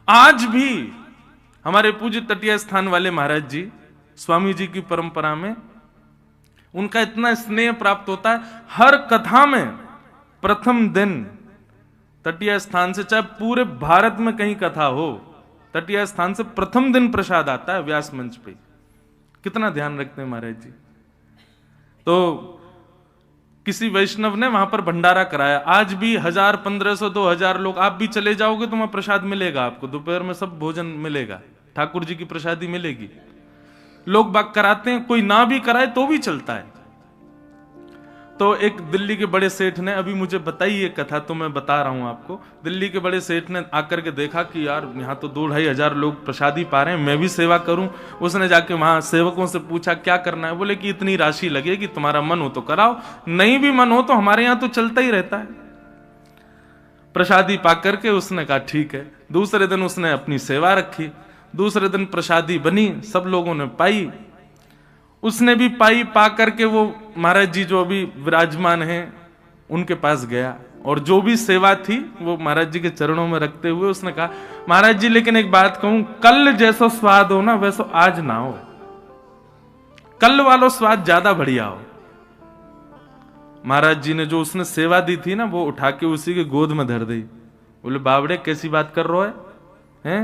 आज भी हमारे पूज्य तटीय स्थान वाले महाराज जी, स्वामी जी की परंपरा में उनका इतना स्नेह प्राप्त होता है, हर कथा में प्रथम दिन तटीय स्थान से, चाहे पूरे भारत में कहीं कथा हो, तटीय स्थान से प्रथम दिन प्रसाद आता है व्यास मंच पे। कितना ध्यान रखते हैं महाराज जी। तो किसी वैष्णव ने वहां पर भंडारा कराया, आज भी 1000, 1500, 2000 लोग, आप भी चले जाओगे तो वहां प्रसाद मिलेगा आपको, दोपहर में सब भोजन मिलेगा, ठाकुर जी की प्रसादी मिलेगी। लोग बाग कराते हैं, कोई ना भी कराए तो भी चलता है। तो एक दिल्ली के बड़े सेठ ने अभी मुझे बताई ये कथा, तो मैं बता रहा हूं आपको। दिल्ली के बड़े सेठ ने आकर के देखा कि यार यहाँ तो 2-2,500 लोग प्रसादी पा रहे हैं, मैं भी सेवा करूं। उसने जाके वहां सेवकों से पूछा क्या करना है, बोले कि इतनी राशि लगेगी, तुम्हारा मन हो तो कराओ, नहीं भी मन हो तो हमारे यहां तो चलता ही रहता है। प्रसादी पा करके उसने कहा ठीक है। दूसरे दिन उसने अपनी सेवा रखी, दूसरे दिन प्रसादी बनी, सब लोगों ने पाई, उसने भी पाई। पा करके वो महाराज जी जो अभी विराजमान हैं उनके पास गया, और जो भी सेवा थी वो महाराज जी के चरणों में रखते हुए उसने कहा, महाराज जी लेकिन एक बात कहूं, कल जैसा स्वाद हो ना वैसा आज ना हो, कल वालो स्वाद ज्यादा बढ़िया हो। महाराज जी ने जो उसने सेवा दी थी ना, वो उठा के उसी के गोद में धर दी। बोले बावड़े कैसी बात कर रहे हैं?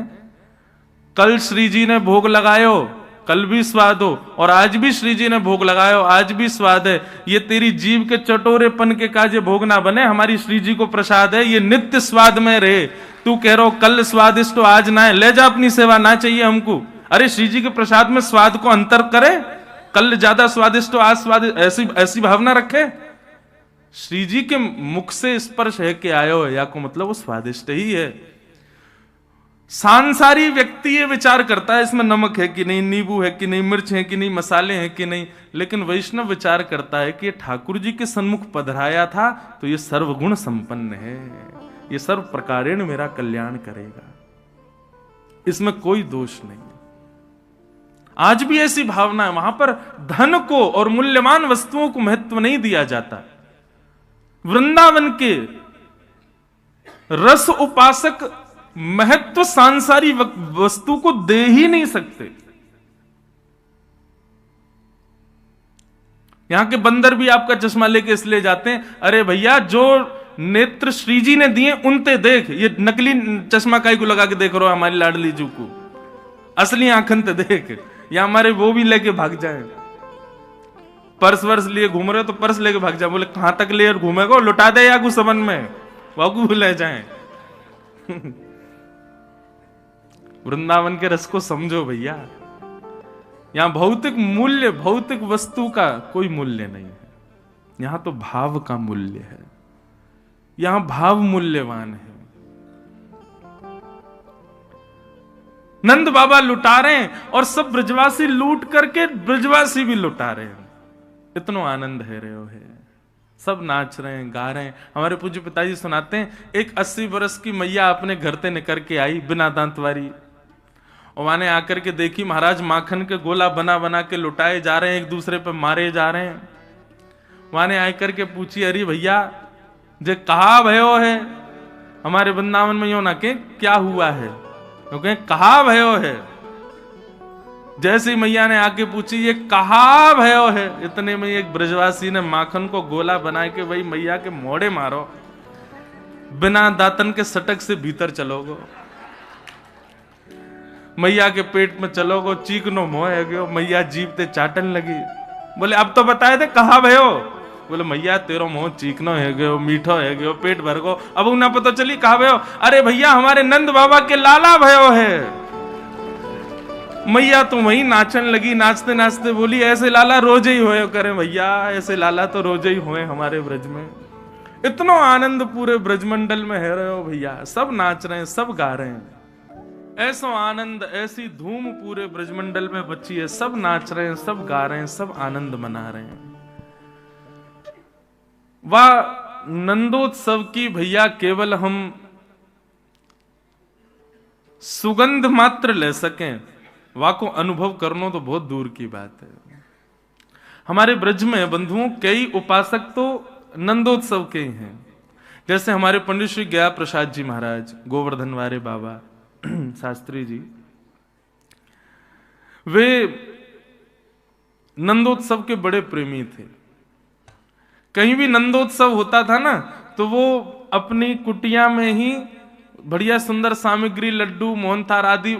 कल श्री जी ने भोग लगायो, कल भी स्वाद हो, और आज भी श्री जी ने भोग लगायो, आज भी स्वाद है। ये तेरी जीव के चटोरेपन के काजे भोग ना बने, हमारी श्री जी को प्रसाद है, ये नित्य स्वाद में रहे। तू कह रहा कल स्वादिष्ट तो आज ना है, ले जा अपनी सेवा, ना चाहिए हमको। अरे श्री जी के प्रसाद में स्वाद को अंतर करे, कल ज्यादा स्वादिष्ट तो आज स्वादिष्ट, ऐसी भावना रखे। श्री जी के मुख से स्पर्श है कि आयो है, या को मतलब वो स्वादिष्ट ही है। सांसारी व्यक्ति ये विचार करता है इसमें नमक है कि नहीं, नींबू है कि नहीं, मिर्च है कि नहीं, मसाले हैं कि नहीं, लेकिन वैष्णव विचार करता है कि ये ठाकुर जी के सन्मुख पधराया था तो ये सर्वगुण संपन्न है, ये सर्व प्रकारेण मेरा कल्याण करेगा, इसमें कोई दोष नहीं। आज भी ऐसी भावना है, वहां पर धन को और मूल्यवान वस्तुओं को महत्व नहीं दिया जाता। वृंदावन के रस उपासक महत्व सांसारी वस्तु को दे ही नहीं सकते। यहां के बंदर भी आपका चश्मा लेके इसलिए जाते हैं, अरे भैया जो नेत्र श्री जी ने दिए उनते देख, ये नकली चश्मा काई को लगा के देख रहे हो हमारी लाडली जू को, असली आंखन ते देख, या हमारे वो भी लेके भाग जाए। पर्स वर्स लिए घूम रहे हो तो पर्स लेके भाग जाए, बोले कहां तक ले घूमेगा, लुटा दे या कुछ समन में वाकू ले जाए। वृंदावन के रस को समझो भैया, यहां भौतिक मूल्य, भौतिक वस्तु का कोई मूल्य नहीं है, यहां तो भाव का मूल्य है, यहां भाव मूल्यवान है। नंद बाबा लुटा रहे हैं और सब ब्रजवासी लूट करके ब्रजवासी भी लुटा रहे हैं, इतना आनंद है रहे हो है, सब नाच रहे हैं, गा रहे हैं। हमारे पूज्य पिताजी सुनाते हैं, एक 80 वर्ष की मैया अपने घर से निकल के आई बिना दांत वारी, और वहां आकर के देखी महाराज माखन के गोला बना बना के लुटाए जा रहे हैं, एक दूसरे पे मारे जा रहे हैं। वहां आकर के पूछी, अरे भैया जे कहा भयो है, हमारे वृंदावन में यो ना के क्या हुआ है, क्योंकि कहा भयो है। जैसे मैया ने आके पूछी ये कहा भयो है, इतने में एक ब्रजवासी ने माखन को गोला बना के वही मैया के मोड़े मारो, बिना दातन के सटक से भीतर चलोगो, मैया के पेट में चलोगो, चीकनो मोह है गयो, मैया जीभ ते चाटन लगी। बोले अब तो बताए थे कहा भयो, बोले मैया तेरो मुंह चीकनो है गयो, मीठो है गयो, पेट भर गो, अब उन्हें पता चली कहा भयो, अरे भैया हमारे नंद बाबा के लाला भयो है। मैया तो वही नाचन लगी, नाचते नाचते बोली ऐसे लाला रोज ही होए करे भैया, ऐसे लाला तो रोज ही होए हमारे ब्रज में। इतना आनंद पूरे ब्रजमंडल में है रहे हो भैया, सब नाच रहे हैं, सब गा रहे हैं, ऐसा आनंद, ऐसी धूम पूरे ब्रजमंडल में बची है, सब नाच रहे हैं, सब गा रहे हैं, सब आनंद मना रहे हैं। वह नंदोत्सव की भैया केवल हम सुगंध मात्र ले सकें, वाह को अनुभव करना तो बहुत दूर की बात है। हमारे ब्रज में बंधुओं कई उपासक तो नंदोत्सव के ही हैं, जैसे हमारे पंडित श्री गया प्रसाद जी महाराज, गोवर्धन वारे बाबा, शास्त्री जी, वे नंदोत्सव के बड़े प्रेमी थे। कहीं भी नंदोत्सव होता था ना, तो वो अपनी कुटिया में ही बढ़िया सुंदर सामग्री, लड्डू, मोहनथाल आदि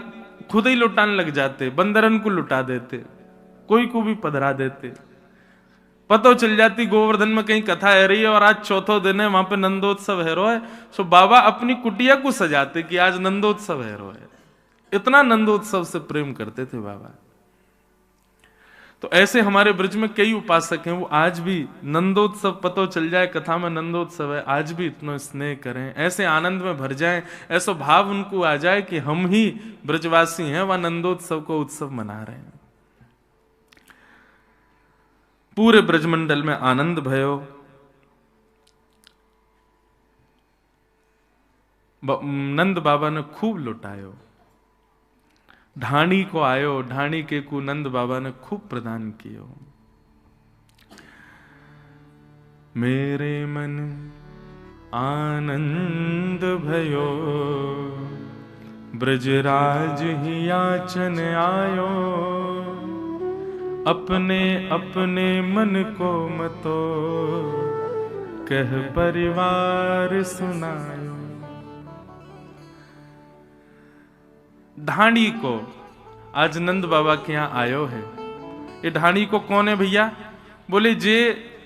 खुद ही लुटाने लग जाते, बंदरन को लुटा देते, कोई को भी पधरा देते। पता चल जाती गोवर्धन में कहीं कथा है रही है और आज चौथो दिन है, वहां पे नंदोत्सव है रो है, सो बाबा अपनी कुटिया को सजाते कि आज नंदोत्सव है रो है। इतना नंदोत्सव से प्रेम करते थे बाबा। तो ऐसे हमारे ब्रज में कई उपासक हैं, वो आज भी नंदोत्सव पतो चल जाए कथा में नंदोत्सव है, आज भी इतना स्नेह करें, ऐसे आनंद में भर जाएं, ऐसा भाव उनको आ जाए कि हम ही ब्रजवासी हैं, वह नंदोत्सव को उत्सव मना रहे हैं। पूरे ब्रजमंडल में आनंद भयो। नंद बाबा ने खूब लुटायो। ढाणी को आयो, ढाणी के को नंद बाबा ने खूब प्रदान कियो। मेरे मन आनंद भयो, ब्रजराज ही याचन आयो, अपने अपने मन को मतो, कह परिवार सुनायो। ढाणी को आज नंद बाबा के यहाँ आयो है। ये ढाणी को कौन है भैया? बोले जे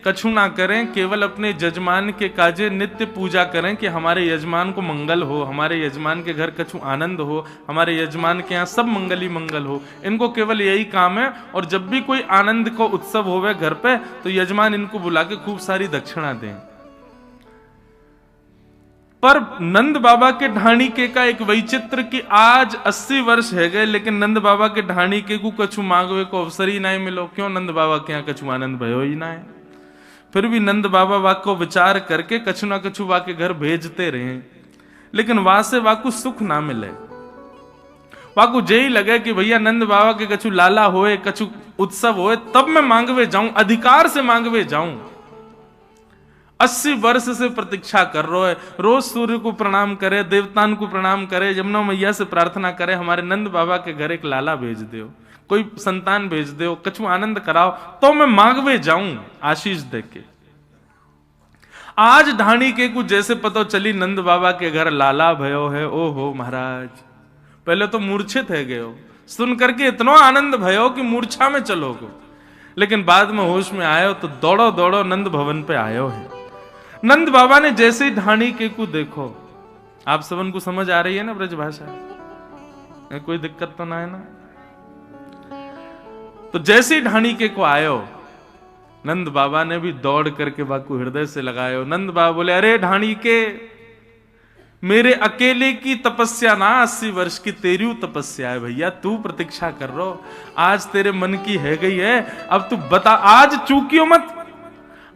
कछु ना करें, केवल अपने यजमान के काजे नित्य पूजा करें कि हमारे यजमान को मंगल हो, हमारे यजमान के घर कछु आनंद हो, हमारे यजमान के यहाँ सब मंगल ही मंगल हो। इनको केवल यही काम है, और जब भी कोई आनंद को उत्सव होवे घर पे, तो यजमान इनको बुला के खूब सारी दक्षिणा दें। पर नंद बाबा के ढाणी के का एक वैचित्र कि आज 80 वर्ष है गए, लेकिन नंद बाबा के ढाणी के को कछु मांगवे को अवसर ही नहीं मिलो। क्यों? नंद बाबा के यहाँ कछु आनंद भयो ही ना है। फिर भी नंद बाबा वाक को विचार करके कछु ना कछु वा के घर भेजते रहे, लेकिन वहां से वाकु सुख ना मिले। वाकु यही लगे कि भैया नंद बाबा के कछु लाला होए, कछु उत्सव होए, तब मैं मांगवे जाऊं, अधिकार से मांगवे जाऊं। 80 वर्ष से प्रतीक्षा कर रहा है, रोज सूर्य को प्रणाम करे, देवतान को प्रणाम करे, यमुना मैया से प्रार्थना करे, हमारे नंद बाबा के घर एक लाला भेज दो, कोई संतान भेज दो, कछु आनंद कराओ, तो मैं मांगवे जाऊं आशीष देके। आज ढाणी के कुछ जैसे पता चली नंद बाबा के घर लाला भयो है, ओ हो महाराज, पहले तो मूर्छित है गए हो, सुन करके इतना आनंद भयो कि मूर्छा में चलोगे, लेकिन बाद में होश में आयो तो दौड़ो दौड़ो नंद भवन पे आयो है। नंद बाबा ने जैसे ही ढाणी के को देखो, आप सबन को समझ आ रही है ना ब्रज भाषा, कोई दिक्कत तो ना है ना? तो जैसे ही ढाणी के को आयो, नंद बाबा ने भी दौड़ करके बाकू हृदय से लगायो। नंद बाबा बोले, अरे ढाणी के, मेरे अकेले की तपस्या ना 80 वर्ष की तेरी तपस्या है भैया, तू प्रतीक्षा कर रो, आज तेरे मन की है गई है, अब तू बता, आज चूकियो मत,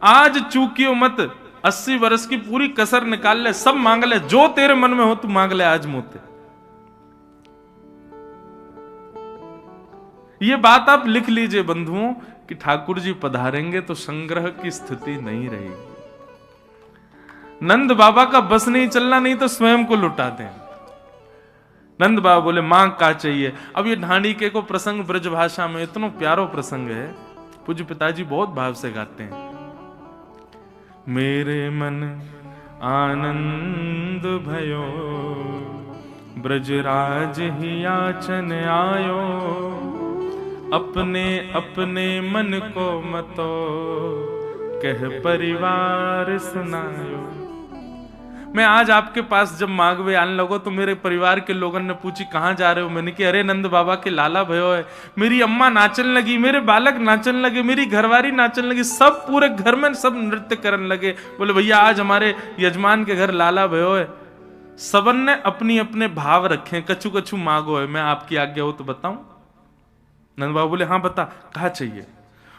आज चूकियो मत, 80 वर्ष की पूरी कसर निकाल ले, सब मांग ले, जो तेरे मन में हो तू मांग ले आज मुझसे। ये बात आप लिख लीजिए बंधुओं कि ठाकुर जी पधारेंगे तो संग्रह की स्थिति नहीं रहेगी। नंद बाबा का बस नहीं चलना, नहीं तो स्वयं को लुटा दें। नंद बाबा बोले मांग का चाहिए। अब ये ढाणी के को प्रसंग ब्रज भाषा में इतना प्यारो प्रसंग है, पूज्य पिताजी बहुत भाव से गाते हैं। मेरे मन आनंद भयो, ब्रजराज ही याचन आयो, अपने अपने मन को मतो, कह परिवार सुनायो। मैं आज आपके पास जब मांगवे आने लगो तो मेरे परिवार के लोगों ने पूछी कहाँ जा रहे हो, मैंने कि अरे नंद बाबा के लाला भयो है। मेरी अम्मा नाचन लगी, मेरे बालक नाचन लगे, मेरी घरवारी नाचन लगी, सब पूरे घर में सब नृत्य करने लगे। बोले भैया आज हमारे यजमान के घर लाला भयो है। सबन ने अपनी अपने भाव रखे, कछु कछु मांगो है, मैं आपकी आज्ञा हो तो बताऊं। नंद बाबा बोले हाँ बता, कहा चाहिए?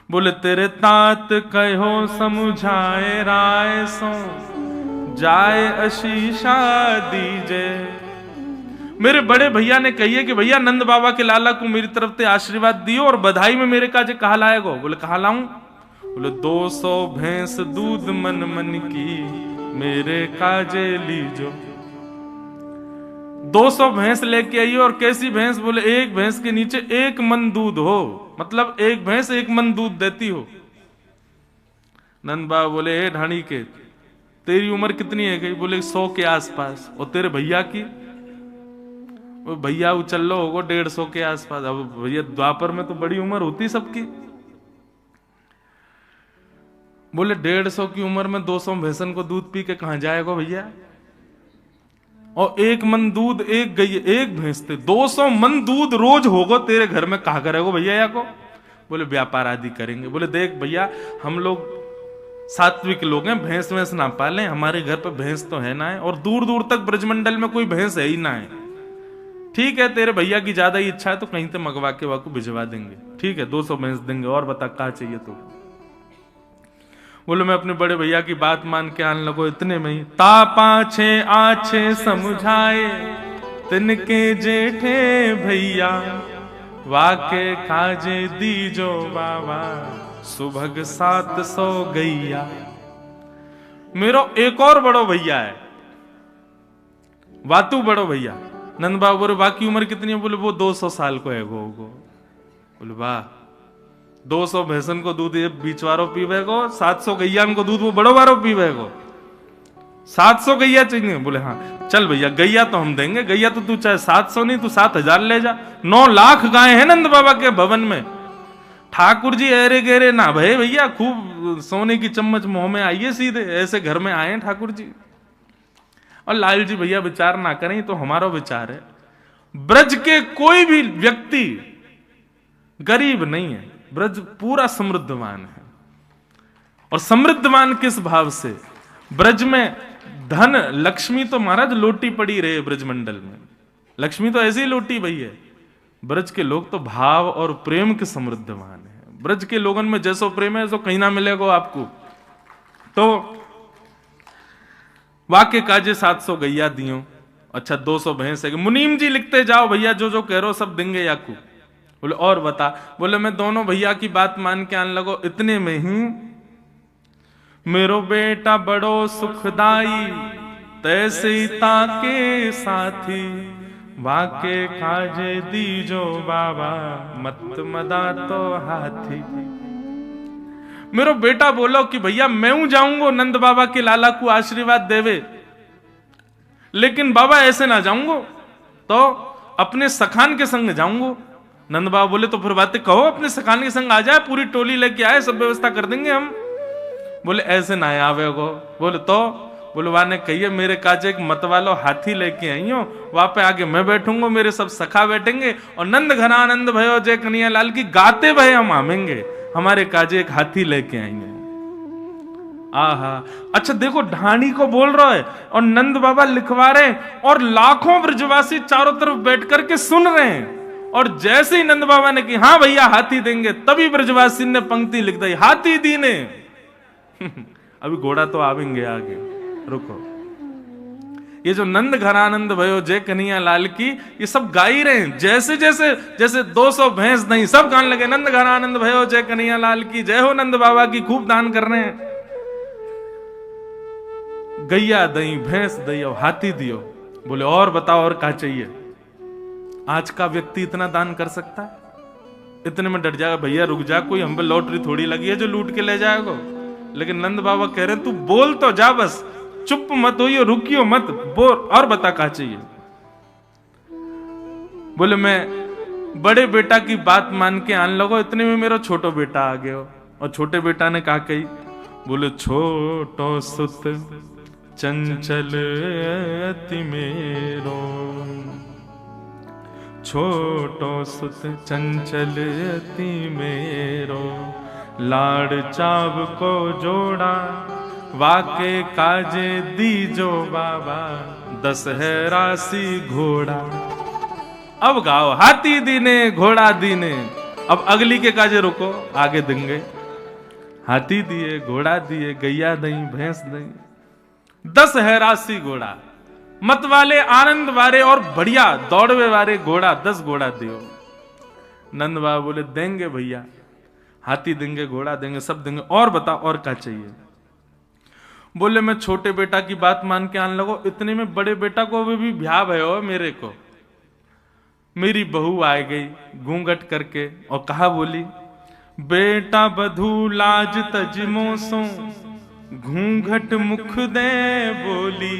बोले तेरे तात कहो समझाए राय सो, जाए आशीषा दीजे। मेरे बड़े भैया ने कहिए कि भैया नंद बाबा के लाला को मेरी तरफ से आशीर्वाद दियो और बधाई में मेरे काजे कहा लाएगो? बोले कहा लाऊं? बोले 200 भैंस दूध मन मन की मेरे काजे लीजो। 200 भैंस लेके आई और कैसी भैंस? बोले एक भैंस के नीचे 1 मन दूध हो, मतलब एक भैंस 1 मन दूध देती हो। नंद बाबा बोले हे ढाणी के, तेरी उम्र कितनी है? गई बोले 100 के आसपास। और तेरे भैया की? वो भैया उचल लो होगो 150 के आसपास। अब भैया द्वापर में तो बड़ी उम्र होती सबकी। बोले 150 की उम्र में 200 भैंसन को दूध पी के कहां जाएगा भैया? और 1 मन दूध एक गई एक भैंस थे, 200 मन दूध रोज होगा तेरे घर में, कहा करेगो भैया या को? बोले व्यापार आदि करेंगे। बोले देख भैया, हम लोग सात्विक लोग हैं, भैंस वैंस ना पालें, हमारे घर पर भैंस तो है ना है, और दूर दूर तक ब्रजमंडल में कोई भैंस है ही ना है। ठीक है, तेरे भैया की ज्यादा ही इच्छा है तो कहीं से मंगवा के वाको भिजवा देंगे। ठीक है, 200 भैंस देंगे। और बता क्या चाहिए तो? बोले मैं अपने बड़े भैया की बात मान के आने लगो। इतने में ही ता पाछे आछे समझाए तिनके जेठे भैया, वाके खाजे दीजो बाबा सुभग 700 गैया। मेरो एक और बड़ो भैया है, वातू बड़ो भैया। नंद बाबा बोले बाकी उम्र कितनी है? बोले वो 200 साल को है गो। बोले वाह, 200 भैंसन को दूध ये बीचवारो पीवे को, 700 गैया को दूध वो बड़ो वारो पीवे को। 700 गैया चाहिए? बोले हाँ चल भैया, गैया तो हम देंगे। गैया तो तू चाहे 700 नहीं तू 7000 ले जा। 9 लाख गाय है नंद बाबा के भवन में। ठाकुर जी अरे गेरे ना भय भैया, खूब सोने की चम्मच मुंह में आइए सीधे, ऐसे घर में आए ठाकुर जी। और लाल जी भैया विचार ना करें, तो हमारा विचार है। ब्रज के कोई भी व्यक्ति गरीब नहीं है, ब्रज पूरा समृद्धवान है। और समृद्धवान किस भाव से? ब्रज में धन लक्ष्मी तो महाराज लोटी पड़ी रहे ब्रजमंडल में, लक्ष्मी तो ऐसी ही लोटी भई है। ब्रज के लोग तो भाव और प्रेम के समृद्धवान है। ब्रज के लोगों में जैसो प्रेम है ऐसो कहीं ना मिलेगा आपको। तो वाक्य काजे 700 गैया दियो, अच्छा 200 भैंस है। मुनीम जी लिखते जाओ भैया, जो जो कह रहे हो सब देंगे याकू। बोले और बता? बोले मैं दोनों भैया की बात मान के आने लगो। इतने में ही मेरो बेटा बड़ो सुखदाई, तैसे ताके साथी, वाके काजे दीजो बाबा मत मदा तो हाथी। मेरो बेटा बोलो कि भैया मैं जाऊंगा नंद बाबा के लाला को आशीर्वाद देवे, लेकिन बाबा ऐसे ना जाऊंगा, तो अपने सखान के संग जाऊंगा। नंद बाबा बोले तो फिर बातें कहो, अपने सखान के संग आ जाए, पूरी टोली लेके आए, सब व्यवस्था कर देंगे हम। बोले ऐसे ना आवे गो। बोले तो? बोले वाने कहिए मेरे काजे एक मत वालो हाथी लेके आई हो, वहां पे आगे मैं बैठूंगा, मेरे सब सखा बैठेंगे, और नंद घनानंद भयो जय कन्हैया लाल की गाते भय हम आवेंगे, हमारे काजे एक हाथी लेके आएंगे। आहा, अच्छा देखो ढाणी को बोल रहा है और नंद बाबा लिखवा रहे हैं, और लाखों ब्रजवासी चारों तरफ बैठ करके सुन रहे हैं। और जैसे ही नंद बाबा ने कि हाँ भैया हाथी देंगे, तभी ब्रजवासी ने पंक्ति लिख दी, हाथी दीने। अभी घोड़ा तो आवेंगे आगे, रुको। ये जो नंद घनानंद भयो जय कन्हैया लाल की, ये सब गा ही रहे हैं। जैसे जैसे जैसे 200 भैंस नहीं, सब गाने लगे नंद घनानंद भयो जय कन्हैया लाल की जय हो, नंद बाबा की खूब दान कर रहे हैं। गैया दई, भैंस दई और हाथी दियो। बोले और बताओ और क्या चाहिए? आज का व्यक्ति इतना दान कर सकता है? इतने में डर जाएगा, भैया रुक जा, कोई हम पे लॉटरी थोड़ी लगी है जो लूट के ले जाएगा। लेकिन नंद बाबा कह रहे हैं तू बोल तो जा, बस चुप मत होइयो, रुकियो मत, बोल और बता क्या चाहिए। बोले मैं बड़े बेटा की बात मान के आने लगो। इतने में मेरा छोटो बेटा आ गया, और छोटे बेटा ने कहा कही, बोले छोटो सुत चंचल अति मेरो, छोटो सुत चंचल अति मेरो, लाड़ चाव को जोड़ा, वाके काजे दीजो बाबा 10 है राशि घोड़ा। अब गाओ हाथी दीने घोड़ा दीने। अब अगली के काजे रुको, आगे देंगे। हाथी दिए, घोड़ा दिए, गैया दई, भैंस दई, 10 है राशि घोड़ा। मत वाले, आनंद वाले और बढ़िया दौड़वे वाले घोड़ा, 10 घोड़ा दियो। नंद बाबा बोले देंगे भैया, हाथी देंगे, घोड़ा देंगे, सब देंगे, और बता और क्या चाहिए? बोले मैं छोटे बेटा की बात मान के आने लगो। इतने में बड़े बेटा को भी ब्याह भयो मेरे को। मेरी बहू आ गई घूंघट करके और कहा बोली, बेटा बधू लाज तजमो सो घूंघट मुख दे बोली।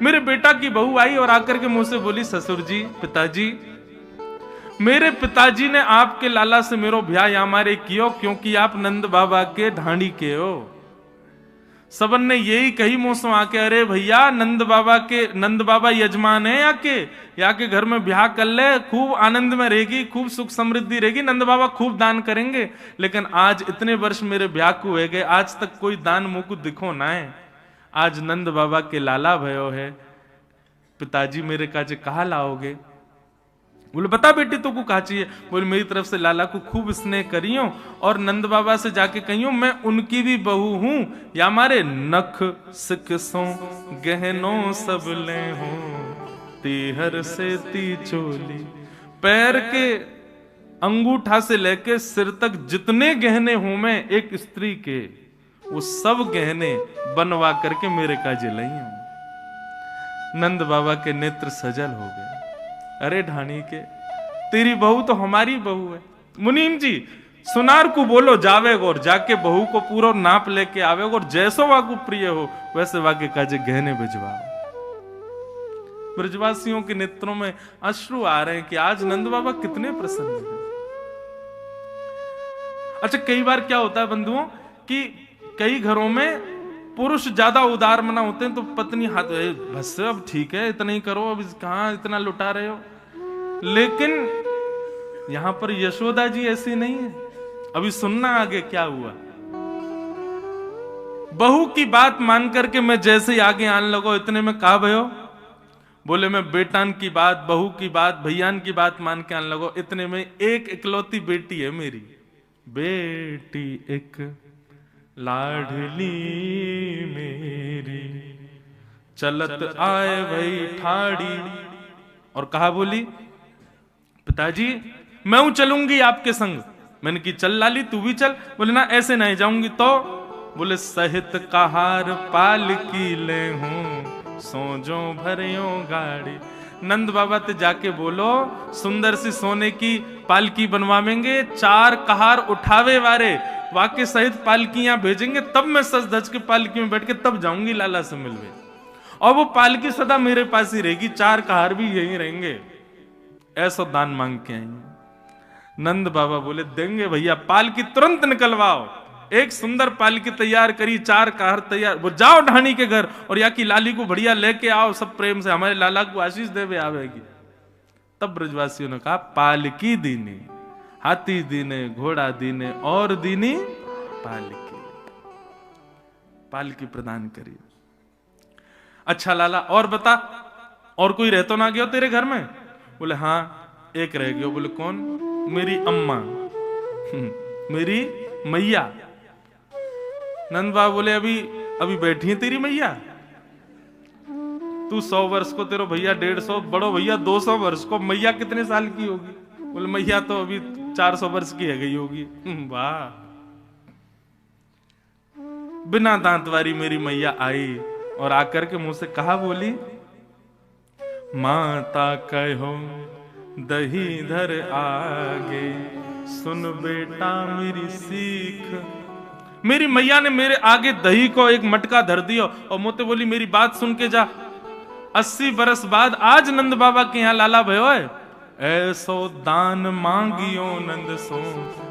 मेरे बेटा की बहू आई और आकर के मुझसे बोली, ससुर जी, पिताजी, मेरे पिताजी ने आपके लाला से मेरो ब्याह यामारे कियो क्योंकि आप नंद बाबा के ढांडी के हो। सबन ने यही कही मुंह आके, अरे भैया नंद बाबा यजमान है या के घर में ब्याह कर ले, खूब आनंद में रहेगी, खूब सुख समृद्धि रहेगी, नंद बाबा खूब दान करेंगे। लेकिन आज इतने वर्ष मेरे ब्याह को हुए गए, आज तक कोई दान मुंह को दिखो ना है। आज नंद बाबा के लाला भयो है, पिताजी मेरे काजे कहा लाओगे? बोले बता बेटी तो को कहा चाहिए? बोले मेरी तरफ से लाला को खूब स्नेह करियो और नंद बाबा से जाके कहियो मैं उनकी भी बहू हूं, या मारे नख सिकसों गहनों सब ले हो, तीहर से ती चोली। पैर के अंगूठा से लेके सिर तक जितने गहने हूं मैं एक स्त्री के, वो सब गहने बनवा करके मेरे काजे लाई हूं। नंद बाबा के नेत्र सजल हो गए। अरे ढाणी के, तेरी बहू तो हमारी बहू है। मुनीम जी, सुनार को बोलो जावे और जाके बहू को पूरा नाप लेके आवे और जैसो वाकु प्रिय हो वैसे वाके काजे गहने भिजवाओ। ब्रजवासियों के नेत्रों में अश्रु आ रहे हैं कि आज नंद बाबा कितने प्रसन्न हैं। अच्छा, कई बार क्या होता है बंधुओं कि कई घरों में पुरुष ज्यादा उदार मना होते हैं तो पत्नी हाथ बस अब ठीक है इतना ही करो, अब कहां इतना लुटा रहे हो। लेकिन यहां पर यशोदा जी ऐसी नहीं है। अभी सुनना आगे क्या हुआ। बहू की बात मान करके मैं जैसे ही आगे आने लगो, इतने में कहा भयो, बोले मैं बेटान की बात, बहू की बात, भैयान की बात मान के आने लगो। इतने में एक इकलौती बेटी है मेरी, बेटी एक लाडली मेरी, चलत आए भाई ठाड़ी और कहा बोली, पिताजी मैं चलूंगी आपके संग। मैंने की चल लाली तू भी चल। बोले ना ऐसे नहीं जाऊंगी तो। बोले सहित कहार पालकी ले हूं, सोजो भरियो गाड़ी। नंद बाबा ते जाके बोलो सुंदर सी सोने की पालकी बनवावेंगे, 4 कहार उठावे वारे वाके सहित पालकियां भेजेंगे, तब मैं सज धज के पालकी में बैठ के तब जाऊंगी लाला से मिलवे। और वो पालकी सदा मेरे पास ही रहेगी, 4 कहार भी यहीं रहेंगे। ऐसा दान मांग के आएंगे। नंद बाबा बोले देंगे भैया, पालकी तुरंत निकलवाओ। एक सुंदर पालकी तैयार करी, 4 कहार तैयार, वो जाओ ढाणी के घर और या की लाली को बढ़िया लेके आओ, सब प्रेम से हमारे लाला को आशीष देवे आवेगी। तब ब्रजवासियों ने कहा पालकी दीनी, हाथी दीने, घोड़ा दीने और दीनी पालकी, पालकी प्रदान करी। अच्छा लाला और बता, और कोई रह तो ना गया तेरे घर में? बोले हाँ एक रह गया। बोले कौन? मेरी अम्मा, मेरी मैया। नंद बाबा बोले अभी बैठी है तेरी मैया? तू 100 वर्ष को, तेरो भैया 150, बड़ो भैया 200 वर्ष को, मैया कितने साल की होगी? बोले मैया तो अभी 400 वर्ष की है गई होगी। वाह। बिना दांत वाली मेरी मैया आई और आकर के मुंह से कहा बोली, माता कहो दही धर आगे, सुन बेटा मेरी सीख। मेरी मैया ने मेरे आगे दही को एक मटका धर दिया और मोते बोली मेरी बात सुन के जा। 80 बरस बाद आज नंद बाबा के यहाँ लाला भयो है, ऐसो दान मांगियो नंद सो,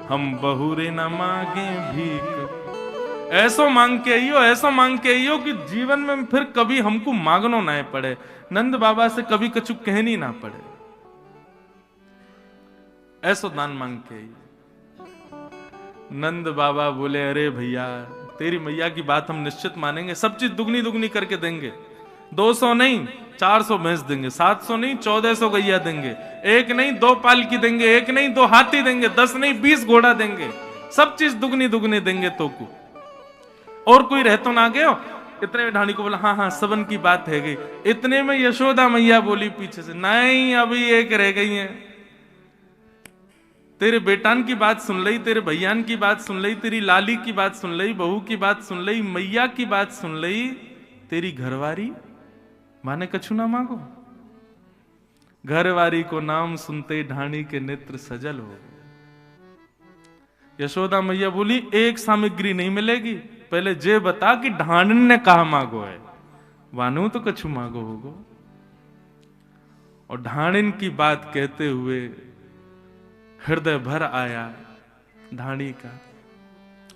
हम बहुरे न मांगे भीख। ऐसो मांग के आइयो, ऐसो मांग के आइयो कि जीवन में फिर कभी हमको मांगनो ना पड़े, नंद बाबा से कभी कछु कहनी ना पड़े। ऐसो दान मांग के आइयो। नंद बाबा बोले अरे भैया तेरी मैया की बात हम निश्चित मानेंगे, सब चीज दुगनी दुगनी करके देंगे। 200 नहीं 400 भैंस देंगे, 700 नहीं 1400 गैया देंगे, 1 नहीं 2 पालकी देंगे, 1 नहीं 2 हाथी देंगे, 10 नहीं 20 घोड़ा देंगे, सब चीज दुगनी दुगनी देंगे तो को। और कोई रह तो ना गयो? इतने में ढाणी को बोला हाँ हाँ सबन की बात है गई। इतने में यशोदा मैया बोली पीछे से, नहीं अभी एक रह गई है। तेरे बेटान की बात सुन लई, तेरे भैयान की बात सुन लई, तेरी लाली की बात सुन लई, बहू की बात सुन लई, मैया की बात सुन लई, तेरी घरवारी माने कछु ना मांगो। घरवारी को नाम सुनते ढाणी के नेत्र सजल हो। यशोदा मैया बोली एक सामग्री नहीं मिलेगी, पहले जे बता कि ढांडन ने कहा मांगो है, वानू तो कछु मांगो होगो। और ढाणिन की बात कहते हुए हृदय भर आया ढाणी का।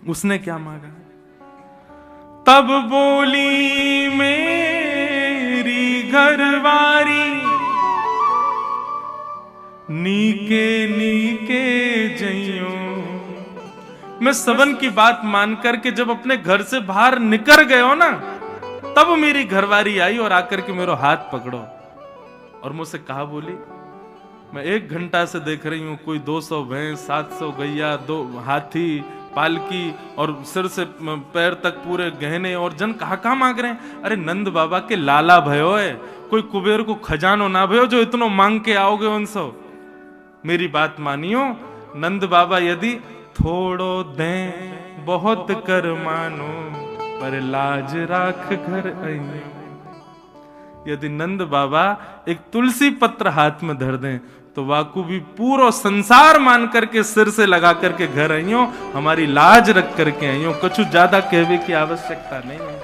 उसने क्या मांगा? तब बोली मेरी घरवारी, नीके नीके जइयो। मैं सबन की बात मान करके जब अपने घर से बाहर निकल गए हो ना, तब मेरी घरवारी आई और आकर के मेरा हाथ पकड़ो और मुझसे कहा, बोली मैं 1 घंटा से देख रही हूं, कोई 200 भैंस, 700 गैया, 2 हाथी, पालकी और सिर से पैर तक पूरे गहने, और जन कहा मांग रहे हैं। अरे नंद बाबा के लाला भयो है, कोई कुबेर को खजानो ना भयो जो इतनो मांग के आओगे उनसे। मेरी बात मानियो, नंद बाबा यदि थोड़ो दें बहुत कर मानो, पर लाज राख घर आई। यदि नंद बाबा एक तुलसी पत्र हाथ में धर दें तो वाकू भी पूरा संसार मान करके सिर से लगा करके घर आइयो, हमारी लाज रख करके आइयो, कुछ ज्यादा कहने की आवश्यकता नहीं है।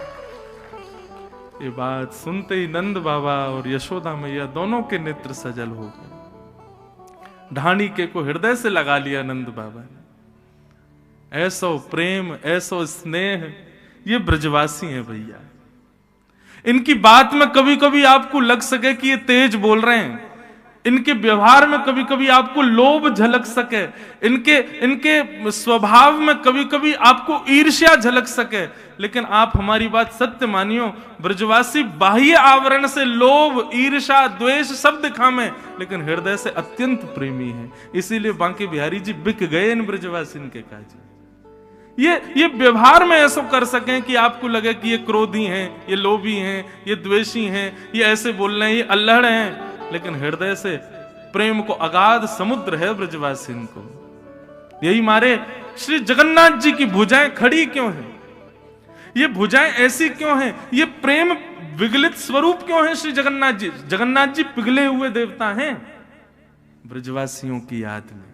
ये बात सुनते ही नंद बाबा और यशोदा मैया दोनों के नेत्र सजल हो गए। ढाणी के को हृदय से लगा लिया नंद बाबा ने। ऐसो प्रेम, ऐसो स्नेह, ये ब्रजवासी हैं भैया। इनकी बात में कभी कभी आपको लग सके कि ये तेज बोल रहे हैं, इनके व्यवहार में कभी कभी आपको लोभ झलक सके, इनके स्वभाव में कभी कभी आपको ईर्ष्या झलक सके, लेकिन आप हमारी बात सत्य मानियो, ब्रजवासी बाह्य आवरण से लोभ, ईर्ष्या, द्वेष सब दिखावे, लेकिन हृदय से अत्यंत प्रेमी है। इसीलिए बांके बिहारी जी बिक गए इन ब्रजवासी के काजी। ये व्यवहार में ऐसा कर सकें कि आपको लगे कि ये क्रोधी हैं, ये लोभी हैं, ये द्वेषी हैं, ये ऐसे बोल रहे हैं, ये अल्हड़ हैं, लेकिन हृदय से प्रेम को अगाध समुद्र है ब्रजवासी को। यही मारे श्री जगन्नाथ जी की भुजाएं खड़ी क्यों हैं? ये भुजाएं ऐसी क्यों हैं? ये प्रेम विगलित स्वरूप क्यों है श्री जगन्नाथ जी? जगन्नाथ जी पिघले हुए देवता हैं ब्रजवासियों की याद में।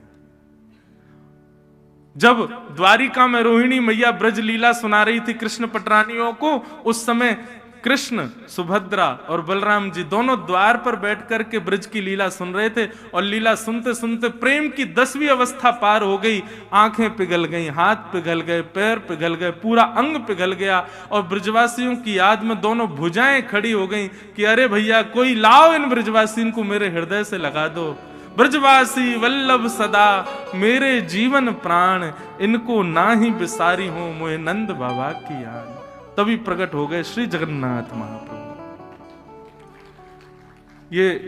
जब द्वारिका में रोहिणी मैया ब्रज लीला सुना रही थी कृष्ण पटरानियों को, उस समय कृष्ण, सुभद्रा और बलराम जी दोनों द्वार पर बैठ करके ब्रज की लीला सुन रहे थे, और लीला सुनते सुनते प्रेम की 10वीं अवस्था पार हो गई। आंखें पिघल गई, हाथ पिघल गए, पैर पिघल गए, पूरा अंग पिघल गया, और ब्रजवासियों की याद में दोनों भुजाएं खड़ी हो गई कि अरे भैया कोई लाओ इन ब्रजवासियों को मेरे हृदय से लगा दो। ब्रजवासी वल्लभ सदा मेरे जीवन प्राण, इनको ना ही बिसारी हूं मोहे नंद बाबा की याद। तभी प्रकट हो गए श्री जगन्नाथ महाप्रभु।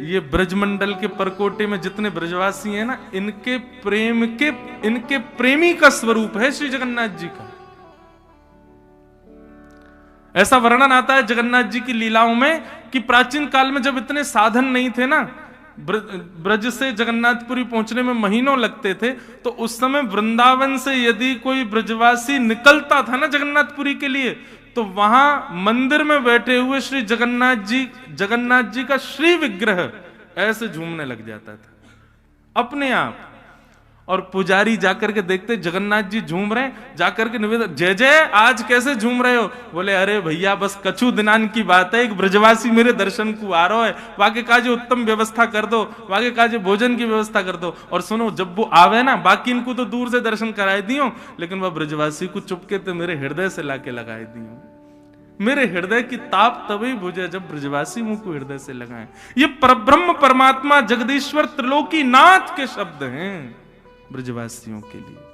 ये ब्रजमंडल के परकोटे में जितने ब्रजवासी हैं ना, इनके प्रेमी का स्वरूप है श्री जगन्नाथ जी का। ऐसा वर्णन आता है जगन्नाथ जी की लीलाओं में कि प्राचीन काल में जब इतने साधन नहीं थे ना, ब्रज से जगन्नाथपुरी पहुंचने में महीनों लगते थे, तो उस समय वृंदावन से यदि कोई ब्रजवासी निकलता था ना जगन्नाथपुरी के लिए, तो वहां मंदिर में बैठे हुए श्री जगन्नाथ जी का श्री विग्रह ऐसे झूमने लग जाता था अपने आप। और पुजारी जाकर के देखते जगन्नाथ जी झूम रहे, जाकर के निवेदन, जय जय आज कैसे झूम रहे हो? बोले अरे भैया बस कछु दिनान की बात है, एक ब्रजवासी मेरे दर्शन को आ रहा है, वाके काजे उत्तम व्यवस्था कर दो, वाके काजे भोजन की व्यवस्था कर दो। और सुनो, जब वो आवे ना, बाकी इनको तो दूर से दर्शन कराए दियो, लेकिन वह ब्रजवासी को चुपके तो मेरे हृदय से लाके लगाए दियो। मेरे हृदय की ताप तभी बुझे जब ब्रजवासी मुंह को हृदय से लगाए। ये परब्रह्म परमात्मा जगदीश्वर त्रिलोकी नाथ के शब्द हैं ब्रजवासियों के लिए।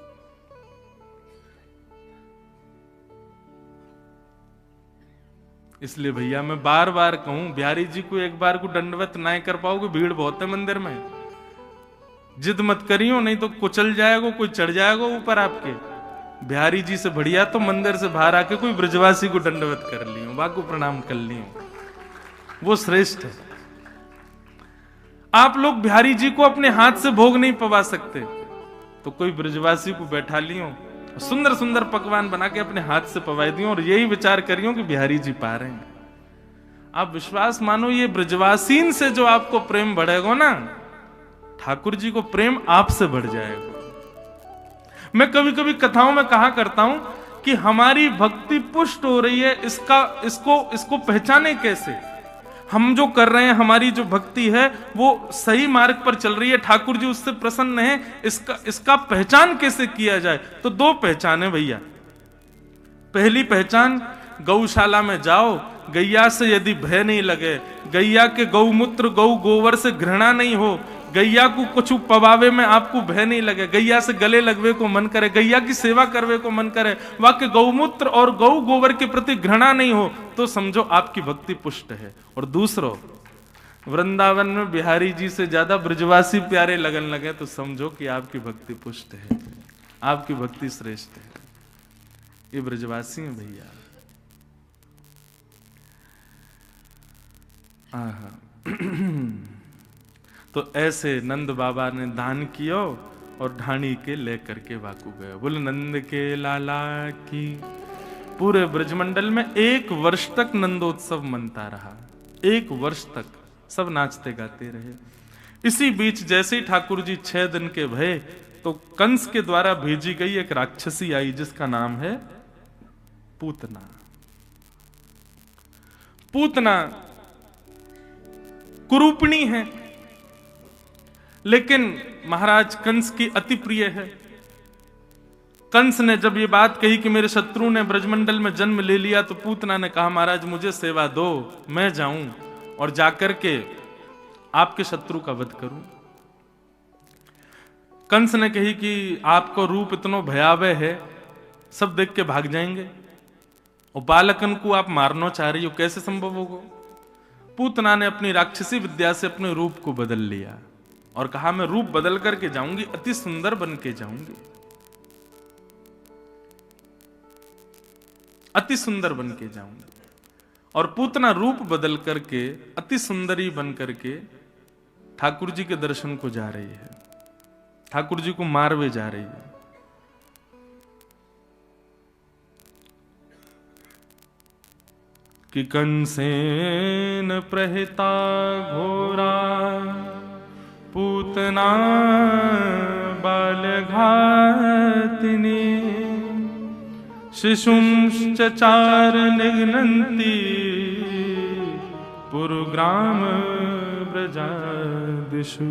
इसलिए भैया मैं बार बार कहूं, बिहारी जी को एक बार को दंडवत ना कर पाओगे, भीड़ बहुत है मंदिर में, जिद मत करियो नहीं तो कुचल जाएगा, कोई चढ़ जाएगा ऊपर आपके। बिहारी जी से बढ़िया तो मंदिर से बाहर आके कोई ब्रजवासी को दंडवत कर लियो, बाको प्रणाम कर लियो, वो श्रेष्ठ है। आप लोग बिहारी जी को अपने हाथ से भोग नहीं पवा सकते, तो कोई ब्रजवासी को बैठा लियो, सुंदर सुंदर पकवान बना के अपने हाथ से पवाई दियो और यही विचार करियो कि बिहारी जी पा रहे हैं। आप विश्वास मानो, ये ब्रजवासीन से जो आपको प्रेम बढ़ेगा ना, ठाकुर जी को प्रेम आपसे बढ़ जाएगा। मैं कभी कभी कथाओं में कहा करता हूं कि हमारी भक्ति पुष्ट हो रही है, इसको पहचाने कैसे? हम जो कर रहे हैं, हमारी जो भक्ति है वो सही मार्ग पर चल रही है, ठाकुर जी उससे प्रसन्न है, इसका पहचान कैसे किया जाए? तो दो पहचान है भैया। पहली पहचान, गौशाला में जाओ, गैया से यदि भय नहीं लगे, गैया के गौमूत्र गौ गोबर से घृणा नहीं हो, गैया को कुछ पवावे में आपको भय नहीं लगे, गैया से गले लगवे को मन करे, गैया की सेवा करवे को मन करे, वाक्य गौमूत्र और गौ गोबर के प्रति घृणा नहीं हो, तो समझो आपकी भक्ति पुष्ट है। और दूसरो, वृंदावन में बिहारी जी से ज्यादा ब्रजवासी प्यारे लगन लगे, तो समझो कि आपकी भक्ति पुष्ट है, आपकी भक्ति श्रेष्ठ है। ये ब्रजवासी हैं भैया। तो ऐसे नंद बाबा ने दान किया और ढाणी के लेकर के वाकू गए। बोले नंद के लाला की। पूरे ब्रजमंडल में 1 वर्ष तक नंदोत्सव मनता रहा, 1 वर्ष तक सब नाचते गाते रहे। इसी बीच जैसे ही ठाकुर जी 6 दिन के भये, तो कंस के द्वारा भेजी गई एक राक्षसी आई जिसका नाम है पूतना। पूतना कुरूपणी है, लेकिन महाराज कंस की अति प्रिय है। कंस ने जब ये बात कही कि मेरे शत्रु ने ब्रजमंडल में जन्म ले लिया, तो पूतना ने कहा महाराज मुझे सेवा दो, मैं जाऊं और जाकर के आपके शत्रु का वध करूं। कंस ने कही कि आपको रूप इतना भयावह है, सब देख के भाग जाएंगे, और बालकन को आप मारना चाह रही हो, कैसे संभव होगा? पूतना ने अपनी राक्षसी विद्या से अपने रूप को बदल लिया और कहा मैं रूप बदल करके जाऊंगी, अति सुंदर बन के जाऊंगी, अति सुंदर बन के जाऊंगी। और पूतना रूप बदल करके अति सुंदरी बन करके ठाकुर जी के दर्शन को जा रही है, ठाकुर जी को मारवे जा रही है। कि कंसेन प्रहिता घोरा पूतना बालघातिनी शिशुंश्च चार निघ्नन्ति पुरुग्राम ब्रजादिषु।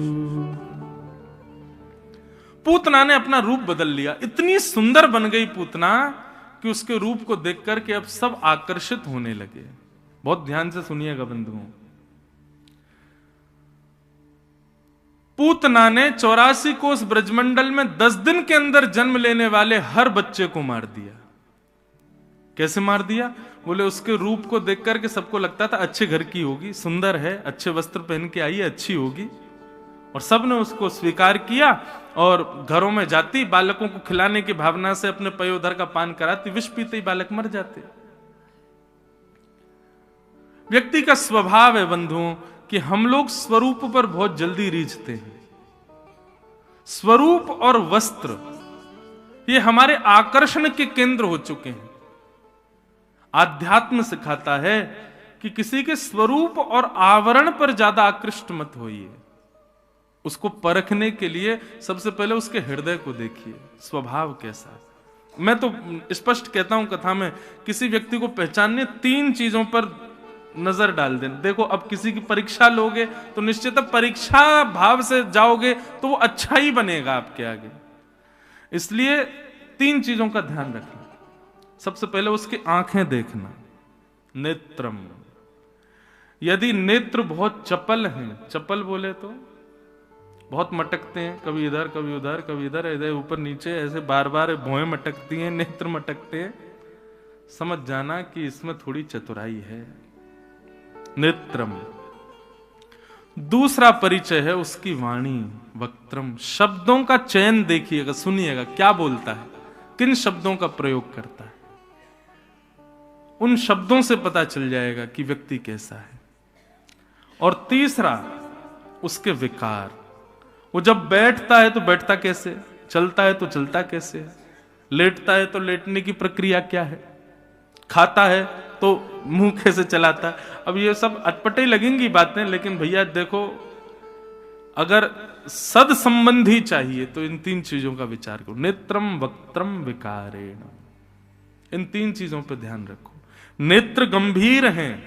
पूतना ने अपना रूप बदल लिया, इतनी सुंदर बन गई पूतना कि उसके रूप को देख करके अब सब आकर्षित होने लगे। बहुत ध्यान से सुनिएगा बंधुओं। पूतना ने 84 कोस ब्रजमंडल में 10 दिन के अंदर जन्म लेने वाले हर बच्चे को मार दिया। कैसे मार दिया? बोले उसके रूप को देख करके सबको लगता था अच्छे घर की होगी, सुंदर है, अच्छे वस्त्र पहन के आई है, अच्छी होगी, और सबने उसको स्वीकार किया और घरों में जाती, बालकों को खिलाने की भावना से अपने पयोधर का पान कराती, विष पीते ही बालक मर जाते। व्यक्ति का स्वभाव है बंधुओं कि हम लोग स्वरूप पर बहुत जल्दी रीझते हैं। स्वरूप और वस्त्र ये हमारे आकर्षण के केंद्र हो चुके हैं। आध्यात्म सिखाता है कि किसी के स्वरूप और आवरण पर ज्यादा आकृष्ट मत होइए। उसको परखने के लिए सबसे पहले उसके हृदय को देखिए, स्वभाव कैसा। मैं तो स्पष्ट कहता हूं कथा में, किसी व्यक्ति को पहचानने 3 चीजों पर नजर डाल दें। देखो अब किसी की परीक्षा लोगे तो निश्चित परीक्षा भाव से जाओगे तो वो अच्छा ही बनेगा आपके आगे। इसलिए 3 चीजों का ध्यान रखना। सबसे पहले उसकी आंखें देखना, नेत्रम। यदि नेत्र बहुत चपल हैं, चपल बोले तो बहुत मटकते हैं, कभी इधर कभी उधर कभी इधर, इधर ऊपर नीचे, ऐसे बार बार भौएं मटकती हैं, नेत्र मटकते हैं, समझ जाना कि इसमें थोड़ी चतुराई है। नेत्रम। दूसरा परिचय है उसकी वाणी, वक्त्रम। शब्दों का चयन देखिएगा, सुनिएगा क्या बोलता है, किन शब्दों का प्रयोग करता है। उन शब्दों से पता चल जाएगा कि व्यक्ति कैसा है। और तीसरा उसके विकार। वो जब बैठता है तो बैठता कैसे, चलता है तो चलता कैसे है, लेटता है तो लेटने की प्रक्रिया क्या है, खाता है तो मुंह कैसे चलाता है। अब ये सब अटपटे लगेंगी बातें, लेकिन भैया देखो, अगर सद संबंधी चाहिए तो इन 3 चीजों का विचार करो। नेत्रम वक्त्रम विकारेण, इन 3 चीजों पर ध्यान रखो। नेत्र गंभीर हैं,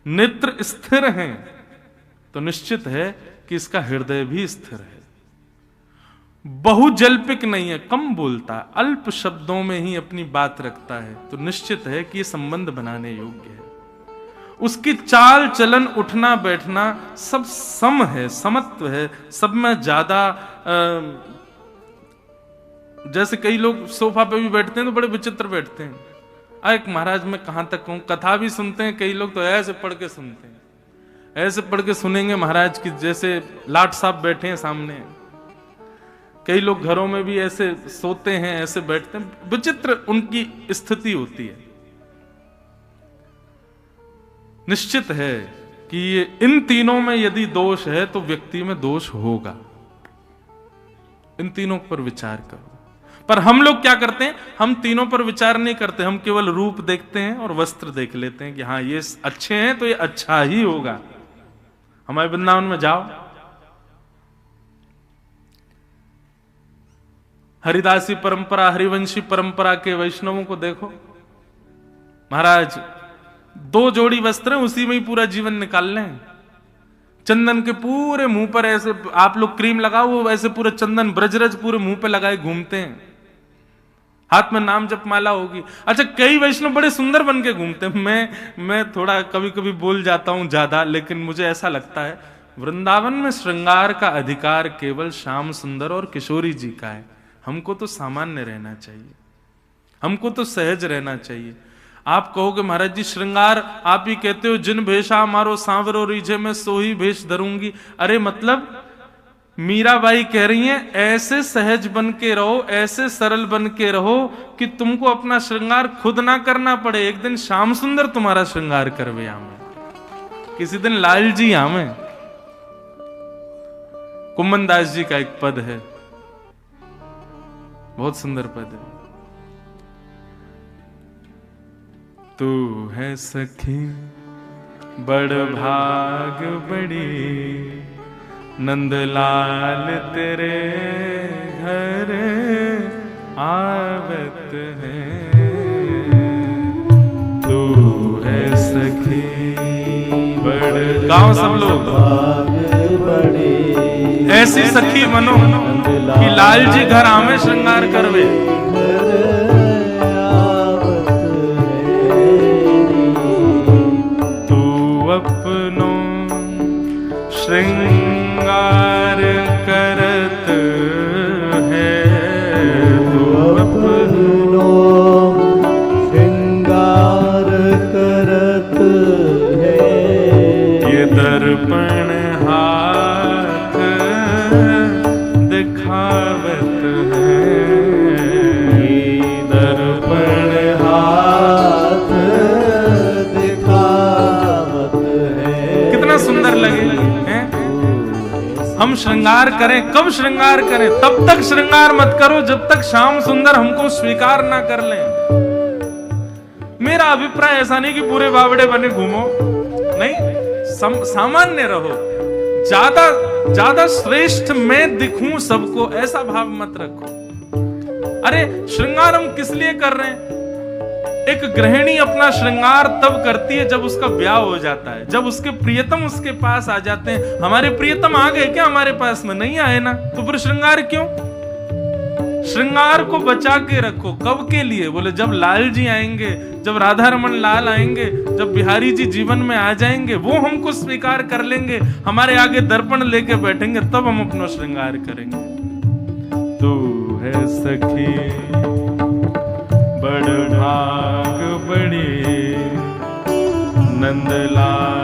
नेत्र स्थिर हैं, तो निश्चित है कि इसका हृदय भी स्थिर है। बहुजल्पिक नहीं है, कम बोलता है, अल्प शब्दों में ही अपनी बात रखता है, तो निश्चित है कि ये संबंध बनाने योग्य है। उसकी चाल चलन उठना बैठना सब सम है, समत्व है, सब में ज्यादा जैसे कई लोग सोफा पे भी बैठते हैं तो बड़े विचित्र बैठते हैं। एक महाराज मैं कहां तक कहूं, कथा भी सुनते हैं कई लोग तो ऐसे पढ़ के सुनते हैं, ऐसे पढ़ के सुनेंगे महाराज की जैसे लाट साहब बैठे हैं सामने। कई लोग घरों में भी ऐसे सोते हैं, ऐसे बैठते हैं, विचित्र उनकी स्थिति होती है। निश्चित है कि ये इन तीनों में यदि दोष है तो व्यक्ति में दोष होगा। इन तीनों पर विचार करो। पर हम लोग क्या करते हैं, हम तीनों पर विचार नहीं करते, हम केवल रूप देखते हैं और वस्त्र देख लेते हैं कि हाँ ये अच्छे हैं तो ये अच्छा ही होगा। हमारे वृंदावन में जाओ, हरिदासी परंपरा, हरिवंशी परंपरा के वैष्णवों को देखो, महाराज 2 जोड़ी वस्त्र उसी में ही पूरा जीवन निकाल लें। चंदन के पूरे मुंह पर ऐसे आप लोग क्रीम लगाओ, वो वैसे पूरे चंदन ब्रजरज पूरे मुंह पे लगाए घूमते हैं, हाथ में नाम जप माला होगी। अच्छा, कई वैष्णव बड़े सुंदर बन के घूमते हैं। मैं थोड़ा कभी कभी बोल जाता हूं ज्यादा, लेकिन मुझे ऐसा लगता है वृंदावन में श्रृंगार का अधिकार केवल श्याम सुंदर और किशोरी जी का है। हमको तो सामान्य रहना चाहिए, हमको तो सहज रहना चाहिए। आप कहोगे महाराज जी श्रृंगार आप ही कहते हो, जिन भेषा मारो सांवरो रीझे में सोही भेष धरूंगी। अरे मतलब मीराबाई कह रही हैं ऐसे सहज बन के रहो, ऐसे सरल बन के रहो कि तुमको अपना श्रृंगार खुद ना करना पड़े। एक दिन श्याम सुंदर तुम्हारा श्रृंगार करवे आमे, किसी दिन लाल जी आमे। कुम्मन दास जी का एक पद है, बहुत सुंदर पद है। तू है सखी बड़ भाग बड़ी, नंदलाल तेरे घर आवत है। तू है सखी बड़, गाँव सब लोग ऐसी सखी बनो कि लाल जी घर आवे श्रृंगार करवे। अपनो श्रृंगार करत है, तू अपनो श्रृंगार करत है। ये दर्पण हाथ दिखावत है, ये दर्पण हाथ सुंदर लगे हैं? हम श्रृंगार करें, कब श्रृंगार करें? तब तक श्रृंगार मत करो जब तक श्याम सुंदर हमको स्वीकार ना कर लें। मेरा अभिप्राय ऐसा नहीं कि पूरे बावड़े बने घूमो, नहीं, सामान्य रहो। ज्यादा श्रेष्ठ मैं दिखूं सबको, ऐसा भाव मत रखो। अरे श्रृंगार हम किस लिए कर रहे हैं? एक गृहिणी अपना श्रृंगार तब करती है जब उसका ब्याह हो जाता है, जब उसके प्रियतम उसके पास आ जाते हैं। हमारे प्रियतम आ गए क्या हमारे पास में? नहीं आए ना, तो फिर श्रृंगार क्यों? श्रृंगार को बचा के रखो। कब के लिए? बोले जब लाल जी आएंगे, जब राधा रमन लाल आएंगे, जब बिहारी जी जीवन में आ जाएंगे, वो हमको स्वीकार कर लेंगे, हमारे आगे दर्पण लेके बैठेंगे, तब हम अपना श्रृंगार करेंगे। तू है सखी बड़ भाग बड़ी, नंदलाल